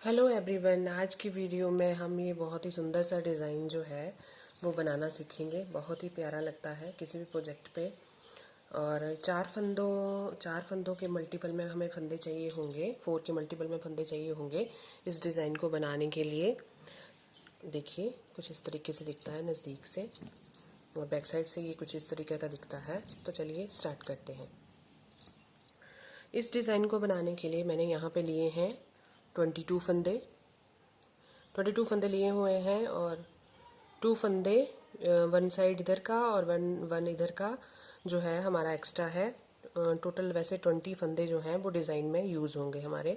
Hello everyone. आज की video में हम ये बहुत ही सुंदर सा डिज़ाइन जो है वो बनाना सीखेंगे। बहुत ही प्यारा लगता है किसी भी प्रोजेक्ट पे। और चार फंदों के मल्टीपल में हमें फंदे चाहिए होंगे, 4 के मल्टीपल में फंदे चाहिए होंगे इस डिज़ाइन को बनाने के लिए। देखिए कुछ इस तरीके से दिखता है नज़दीक से, और बैक साइड से ये कुछ इस तरीके का दिखता है। तो चलिए स्टार्ट करते हैं। इस डिज़ाइन को बनाने के लिए मैंने यहाँ पे लिए हैं 22 फंदे। 22 फंदे लिए हुए हैं, और 2 फंदे वन साइड इधर का और वन इधर का जो है हमारा एक्स्ट्रा है। टोटल वैसे 20 फंदे जो हैं वो डिज़ाइन में यूज़ होंगे हमारे।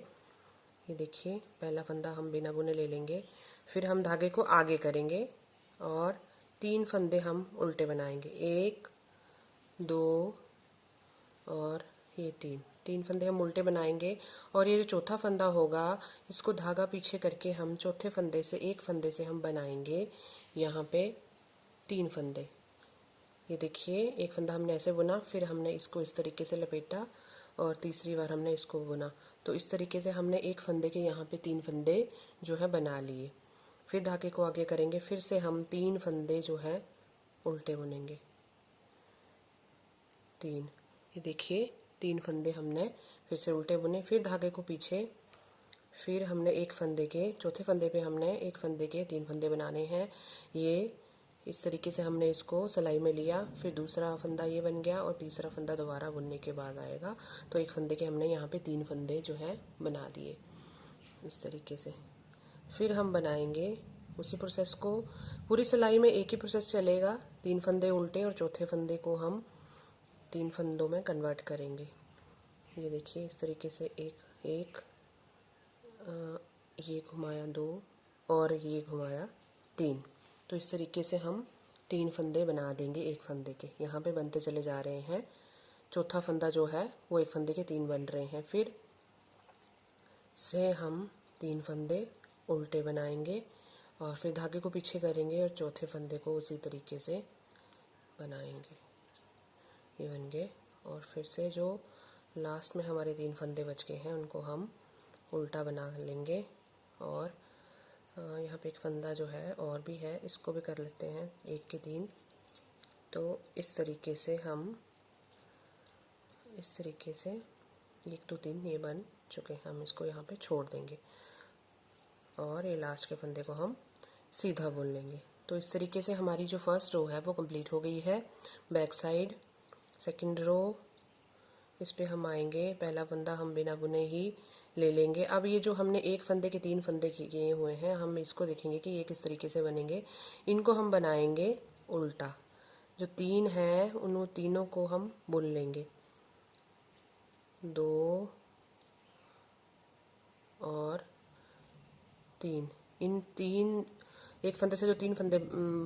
ये देखिए पहला फंदा हम बिना बुने ले लेंगे, फिर हम धागे को आगे करेंगे और 3 फंदे हम उल्टे बनाएंगे। 1 2 और ये 3 फंदे हम उल्टे बनाएंगे। और ये जो चौथा फंदा होगा इसको धागा पीछे करके हम चौथे फंदे से एक फंदे से हम बनाएंगे यहाँ पे 3 फंदे। ये देखिए एक फंदा हमने ऐसे बुना, फिर हमने इसको इस तरीके से लपेटा और तीसरी बार हमने इसको बुना। तो इस तरीके से हमने एक फंदे के यहाँ पे 3 फंदे जो है बना लिए। फिर धागे को आगे करेंगे, फिर से हम 3 फंदे जो है उल्टे बुनेंगे। 3, ये देखिए 3 फंदे हमने फिर से उल्टे बुने, फिर धागे को पीछे, फिर हमने एक फंदे के चौथे फंदे पे हमने एक फंदे के 3 फंदे बनाने हैं। ये इस तरीके से हमने इसको सिलाई में लिया, फिर दूसरा फंदा ये बन गया और तीसरा फंदा दोबारा बुनने के बाद आएगा। तो एक फंदे के हमने यहाँ पे 3 फंदे जो है बना दिए इस तरीके से। फिर हम बनाएंगे उसी प्रोसेस को, पूरी सिलाई में एक ही प्रोसेस चलेगा। 3 फंदे उल्टे और चौथे फंदे को हम 3 फंदों में कन्वर्ट करेंगे। ये देखिए इस तरीके से एक ये घुमाया 2 और ये घुमाया 3। तो इस तरीके से हम 3 फंदे बना देंगे एक फंदे के। यहाँ पे बनते चले जा रहे हैं। चौथा फंदा जो है वो एक फंदे के 3 बन रहे हैं। फिर से हम 3 फंदे उल्टे बनाएंगे और फिर धागे को पीछे करेंगे और चौथे फंदे को उसी तरीके से बनाएंगे। ये बन गए। और फिर से जो लास्ट में हमारे 3 फंदे बच गए हैं उनको हम उल्टा बना लेंगे। और यहाँ पे एक फंदा जो है और भी है, इसको भी कर लेते हैं 1 के 3। तो इस तरीके से हम इस तरीके से 1 2 3 ये बन चुके हैं। हम इसको यहाँ पे छोड़ देंगे और ये लास्ट के फंदे को हम सीधा बुन लेंगे। तो इस तरीके से हमारी जो फर्स्ट रो है वो कंप्लीट हो गई है। बैक साइड सेकंड रो, इस पे हम आएंगे, पहला फंदा हम बिना बुने ही ले लेंगे। अब ये जो हमने एक फंदे के 3 फंदे किए हुए हैं, हम इसको देखेंगे कि ये किस तरीके से बनेंगे। इनको हम बनाएंगे उल्टा। जो 3 हैं उन तीनों को हम बुन लेंगे, 2 और 3। इन 3 एक फंदे से जो 3 फंदे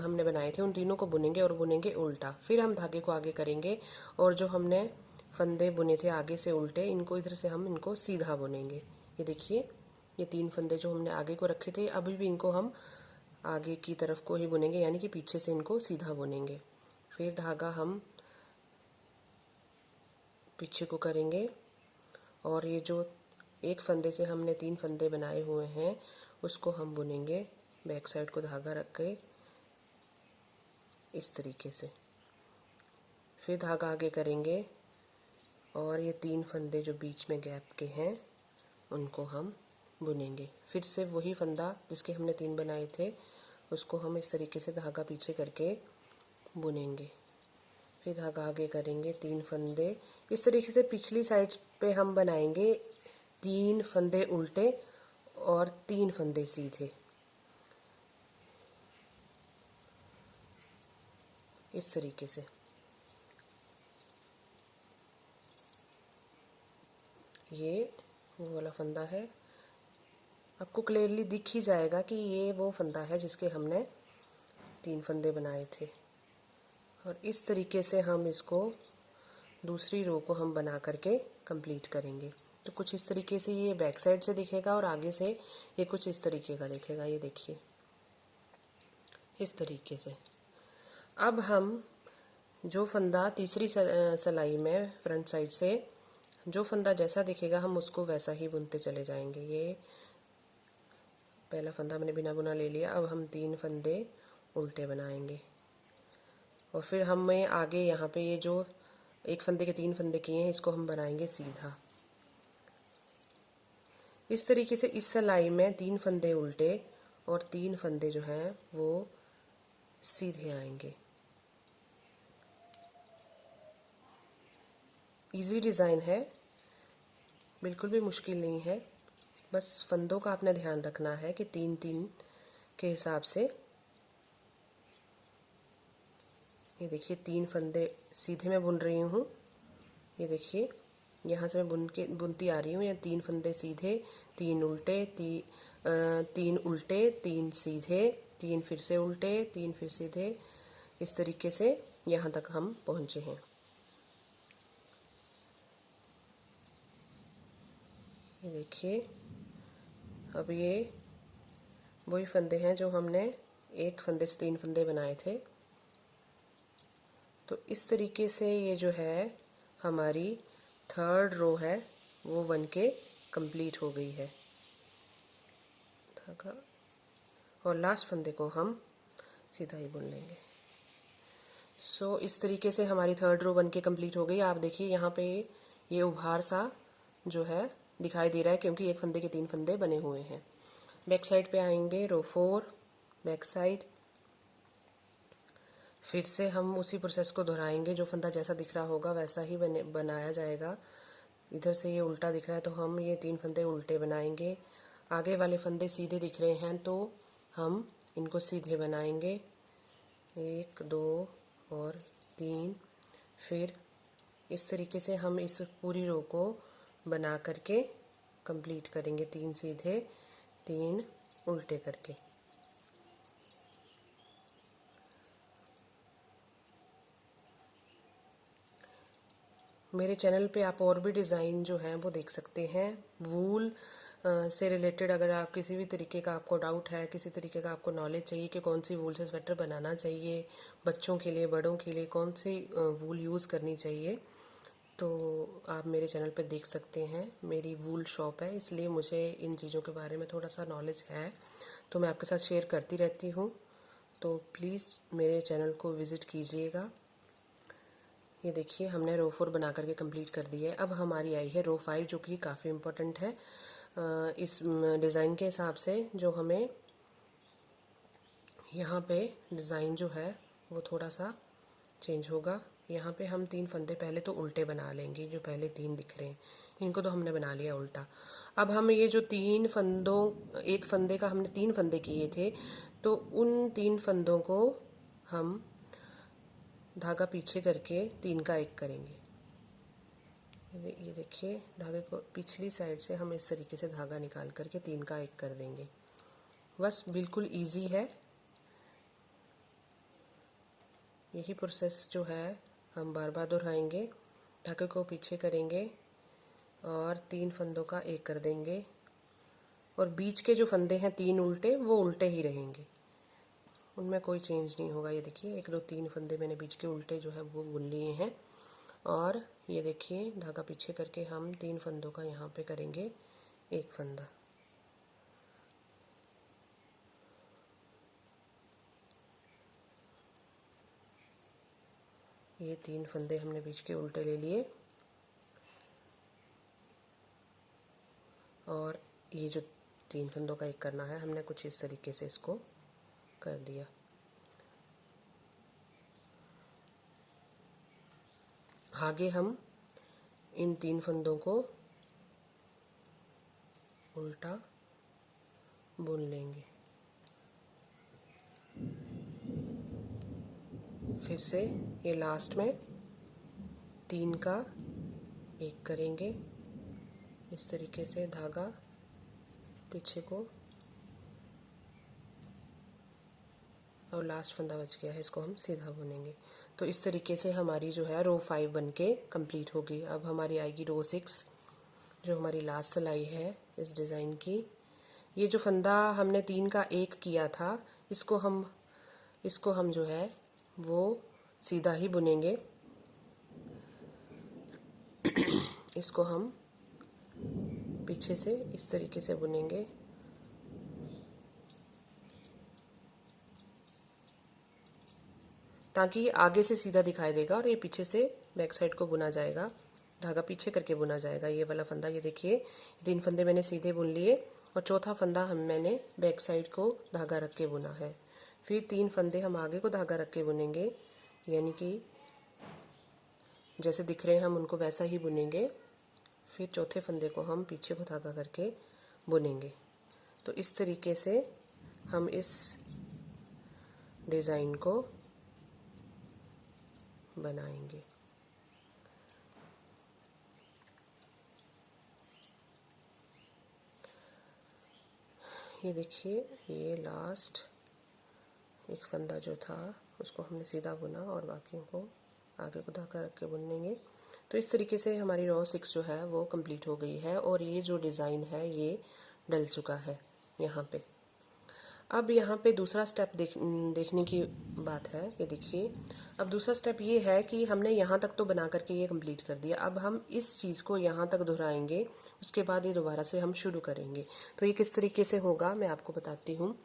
हमने बनाए थे उन तीनों को बुनेंगे और बुनेंगे उल्टा। फिर हम धागे को आगे करेंगे और जो हमने फंदे बुने थे आगे से उल्टे, इनको इधर से हम इनको सीधा बुनेंगे। ये देखिए ये 3 फंदे जो हमने आगे को रखे थे अभी भी इनको हम आगे की तरफ को ही बुनेंगे, यानी कि पीछे से इनको सीधा बुनेंगे। फिर धागा हम पीछे को करेंगे और ये जो एक फंदे से हमने 3 फंदे बनाए हुए हैं उसको हम बुनेंगे बैक साइड को धागा रख के इस तरीके से। फिर धागा आगे करेंगे और ये 3 फंदे जो बीच में गैप के हैं उनको हम बुनेंगे। फिर से वही फंदा जिसके हमने 3 बनाए थे उसको हम इस तरीके से धागा पीछे करके बुनेंगे। फिर धागा आगे करेंगे, 3 फंदे इस तरीके से पिछली साइड पे हम बनाएंगे 3 फंदे उल्टे और 3 फंदे सीधे इस तरीके से। ये वो वाला फंदा है, आपको क्लियरली दिख ही जाएगा कि ये वो फंदा है जिसके हमने 3 फंदे बनाए थे। और इस तरीके से हम इसको दूसरी रो को हम बना करके कंप्लीट करेंगे। तो कुछ इस तरीके से ये बैक साइड से दिखेगा और आगे से ये कुछ इस तरीके का दिखेगा। ये देखिए इस तरीके से। अब हम जो फंदा तीसरी सिलाई में फ्रंट साइड से जो फंदा जैसा दिखेगा हम उसको वैसा ही बुनते चले जाएंगे। ये पहला फंदा मैंने बिना बुना ले लिया। अब हम 3 फंदे उल्टे बनाएंगे और फिर हमें आगे यहाँ पे ये जो एक फंदे के 3 फंदे किए हैं इसको हम बनाएंगे सीधा। इस तरीके से इस सिलाई में 3 फंदे उल्टे और 3 फंदे जो हैं वो सीधे आएंगे। इजी डिज़ाइन है, बिल्कुल भी मुश्किल नहीं है। बस फंदों का आपने ध्यान रखना है कि 3-3 के हिसाब से। ये देखिए 3 फंदे सीधे मैं बुन रही हूँ। ये देखिए यहाँ से मैं बुनती आ रही हूँ। या 3 फंदे सीधे, 3 उल्टे, 3 उल्टे, 3 सीधे, 3 फिर से उल्टे, 3 फिर सीधे, इस तरीके से यहाँ तक हम पहुँचे हैं। ये देखिए अब ये वही फंदे हैं जो हमने एक फंदे से 3 फंदे बनाए थे। तो इस तरीके से ये जो है हमारी 3rd रो है वो बन के कंप्लीट हो गई है। धागा और लास्ट फंदे को हम सीधा ही बुन लेंगे। सो इस तरीके से हमारी 3rd रो बन के कंप्लीट हो गई। आप देखिए यहाँ पे ये उभार सा जो है दिखाई दे रहा है क्योंकि एक फंदे के 3 फंदे बने हुए हैं। बैक साइड पे आएंगे, रो 4 बैक साइड। फिर से हम उसी प्रोसेस को दोहराएंगे। जो फंदा जैसा दिख रहा होगा वैसा ही बनाया जाएगा। इधर से ये उल्टा दिख रहा है तो हम ये 3 फंदे उल्टे बनाएंगे। आगे वाले फंदे सीधे दिख रहे हैं तो हम इनको सीधे बनाएंगे, 1 2 और 3। फिर इस तरीके से हम इस पूरी रो को बना करके कंप्लीट करेंगे, 3 सीधे 3 उल्टे करके। मेरे चैनल पे आप और भी डिज़ाइन जो हैं वो देख सकते हैं। वूल से रिलेटेड अगर आप किसी भी तरीके का आपको डाउट है, किसी तरीके का आपको नॉलेज चाहिए कि कौन सी वूल से स्वेटर बनाना चाहिए, बच्चों के लिए, बड़ों के लिए कौन सी वूल यूज़ करनी चाहिए, तो आप मेरे चैनल पे देख सकते हैं। मेरी वूल शॉप है इसलिए मुझे इन चीज़ों के बारे में थोड़ा सा नॉलेज है, तो मैं आपके साथ शेयर करती रहती हूँ। तो प्लीज़ मेरे चैनल को विज़िट कीजिएगा। ये देखिए हमने रो 4 बना करके कंप्लीट कर दी है। अब हमारी आई है रो 5 जो कि काफ़ी इम्पोर्टेंट है इस डिज़ाइन के हिसाब से। जो हमें यहाँ पे डिज़ाइन जो है वो थोड़ा सा चेंज होगा। यहाँ पे हम 3 फंदे पहले तो उल्टे बना लेंगे। जो पहले 3 दिख रहे हैं इनको तो हमने बना लिया उल्टा। अब हम ये जो 3 फंदों, एक फंदे का हमने 3 फंदे किए थे तो उन 3 फंदों को हम धागा पीछे करके 3 का 1 करेंगे। ये देखिए धागे को पिछली साइड से हम इस तरीके से धागा निकाल करके 3 का 1 कर देंगे। बस बिल्कुल इजी है। यही प्रोसेस जो है हम बार बार दोहराएंगे। धागे को पीछे करेंगे और 3 फंदों का 1 कर देंगे और बीच के जो फंदे हैं 3 उल्टे वो उल्टे ही रहेंगे, उनमें कोई चेंज नहीं होगा। ये देखिए 1 2 3 फंदे मैंने बीच के उल्टे जो है वो बुन लिए हैं। और ये देखिए धागा पीछे करके हम 3 फंदों का यहाँ पे करेंगे 1 फंदा। ये 3 फंदे हमने बीच के उल्टे ले लिए और ये जो 3 फंदों का 1 करना है हमने कुछ इस तरीके से इसको कर दिया। आगे हम इन 3 फंदों को उल्टा बुन लेंगे। फिर से ये लास्ट में 3 का 1 करेंगे, इस तरीके से धागा पीछे को, और लास्ट फंदा बच गया है इसको हम सीधा बुनेंगे। तो इस तरीके से हमारी जो है रो 5 बन के कंप्लीट होगी। अब हमारी आएगी रो 6 जो हमारी लास्ट सिलाई है इस डिज़ाइन की। ये जो फंदा हमने 3 का 1 किया था इसको हम जो है वो सीधा ही बुनेंगे। इसको हम पीछे से इस तरीके से बुनेंगे ताकि आगे से सीधा दिखाई देगा और ये पीछे से बैक साइड को बुना जाएगा, धागा पीछे करके बुना जाएगा। ये वाला फंदा, ये देखिए 3 फंदे मैंने सीधे बुन लिए और चौथा फंदा मैंने बैक साइड को धागा रख के बुना है। फिर 3 फंदे हम आगे को धागा रख के बुनेंगे, यानी कि जैसे दिख रहे हैं हम उनको वैसा ही बुनेंगे। फिर चौथे फंदे को हम पीछे को धागा करके बुनेंगे। तो इस तरीके से हम इस डिज़ाइन को बनाएंगे। ये देखिए, ये लास्ट एक फंदा जो था उसको हमने सीधा बुना और बाकियों को आगे को धागा रख के बुनेंगे। तो इस तरीके से हमारी रॉ 6 जो है वो कंप्लीट हो गई है और ये जो डिज़ाइन है ये डल चुका है यहाँ पे। अब यहाँ पे दूसरा स्टेप देखने की बात है। ये देखिए, अब दूसरा स्टेप ये है कि हमने यहाँ तक तो बना करके ये कंप्लीट कर दिया। अब हम इस चीज़ को यहाँ तक दोहराएंगे, उसके बाद ये दोबारा से हम शुरू करेंगे। तो ये किस तरीके से होगा मैं आपको बताती हूँ।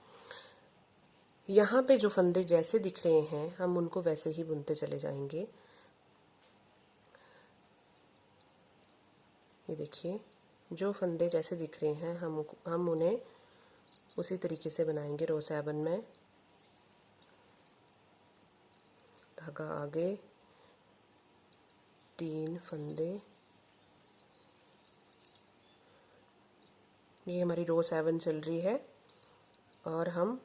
यहाँ पे जो फंदे जैसे दिख रहे हैं हम उनको वैसे ही बुनते चले जाएंगे। ये देखिए, जो फंदे जैसे दिख रहे हैं हम उन्हें उसी तरीके से बनाएंगे। रो 7 में धागा आगे, 3 फंदे, ये हमारी रो 7 चल रही है और हम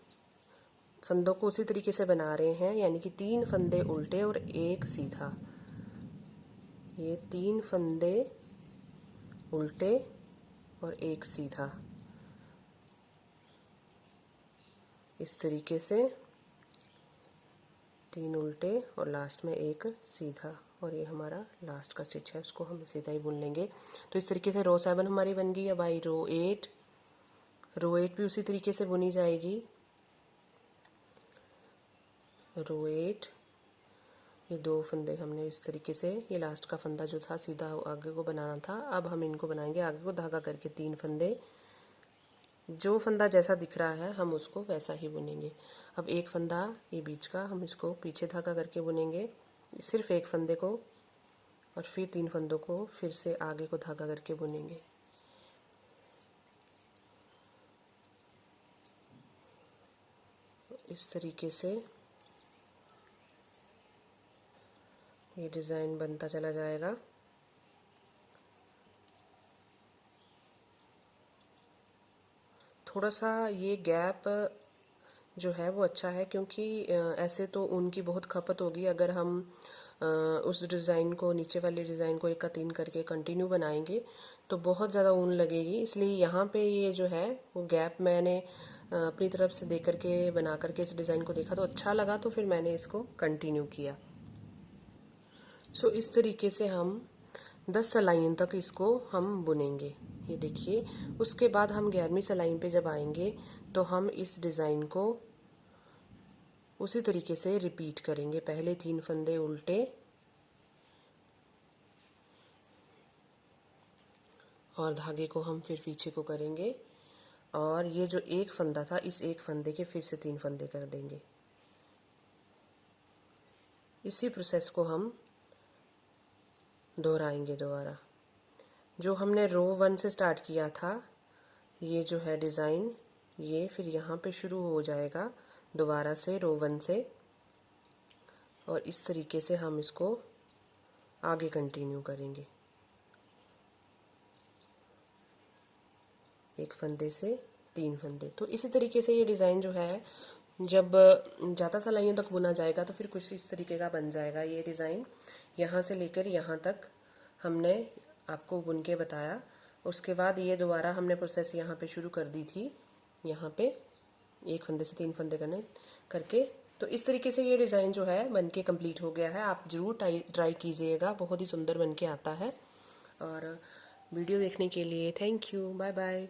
फंदों को उसी तरीके से बना रहे हैं, यानी कि 3 फंदे उल्टे और 1 सीधा। ये 3 फंदे उल्टे और 1 सीधा, इस तरीके से 3 उल्टे और लास्ट में 1 सीधा, और ये हमारा लास्ट का स्टिच है, उसको हम सीधा ही बुन लेंगे। तो इस तरीके से रो 7 हमारी बन गई। अब आई रो 8। रो 8 भी उसी तरीके से बुनी जाएगी। रो 8, ये 2 फंदे हमने इस तरीके से, ये लास्ट का फंदा जो था सीधा आगे को बनाना था। अब हम इनको बनाएंगे आगे को धागा करके 3 फंदे, जो फंदा जैसा दिख रहा है हम उसको वैसा ही बुनेंगे। अब एक फंदा ये बीच का हम इसको पीछे धागा करके बुनेंगे, सिर्फ एक फंदे को, और फिर 3 फंदों को फिर से आगे को धागा करके बुनेंगे। इस तरीके से ये डिज़ाइन बनता चला जाएगा। थोड़ा सा ये गैप जो है वो अच्छा है, क्योंकि ऐसे तो ऊन की बहुत खपत होगी। अगर हम उस डिज़ाइन को, नीचे वाले डिज़ाइन को 1 का 3 करके कंटिन्यू बनाएंगे तो बहुत ज़्यादा ऊन लगेगी। इसलिए यहाँ पे ये जो है वो गैप मैंने अपनी तरफ से दे करके बना करके इस डिज़ाइन को देखा तो अच्छा लगा, तो फिर मैंने इसको कंटिन्यू किया। सो इस तरीके से हम 10 सलाइयों तक इसको हम बुनेंगे। ये देखिए, उसके बाद हम 11वीं सलाइन पे जब आएंगे तो हम इस डिज़ाइन को उसी तरीके से रिपीट करेंगे। पहले 3 फंदे उल्टे और धागे को हम फिर पीछे को करेंगे, और ये जो एक फंदा था इस एक फंदे के फिर से 3 फंदे कर देंगे। इसी प्रोसेस को हम दोहराएंगे दोबारा। जो हमने रो 1 से स्टार्ट किया था, ये जो है डिज़ाइन, ये फिर यहाँ पे शुरू हो जाएगा दोबारा से रो 1 से, और इस तरीके से हम इसको आगे कंटिन्यू करेंगे। एक फंदे से 3 फंदे। तो इसी तरीके से ये डिज़ाइन जो है जब ज़्यादा सलाइयों तक बुना जाएगा तो फिर कुछ इस तरीके का बन जाएगा ये डिज़ाइन। यहाँ से लेकर यहाँ तक हमने आपको बुन के बताया। उसके बाद ये दोबारा हमने प्रोसेस यहाँ पे शुरू कर दी थी, यहाँ पे 1 फंदे से 3 फंदे करके। तो इस तरीके से ये डिज़ाइन जो है बन के कम्प्लीट हो गया है। आप ज़रूर ट्राई कीजिएगा, बहुत ही सुंदर बन के आता है। और वीडियो देखने के लिए थैंक यू, बाय बाय।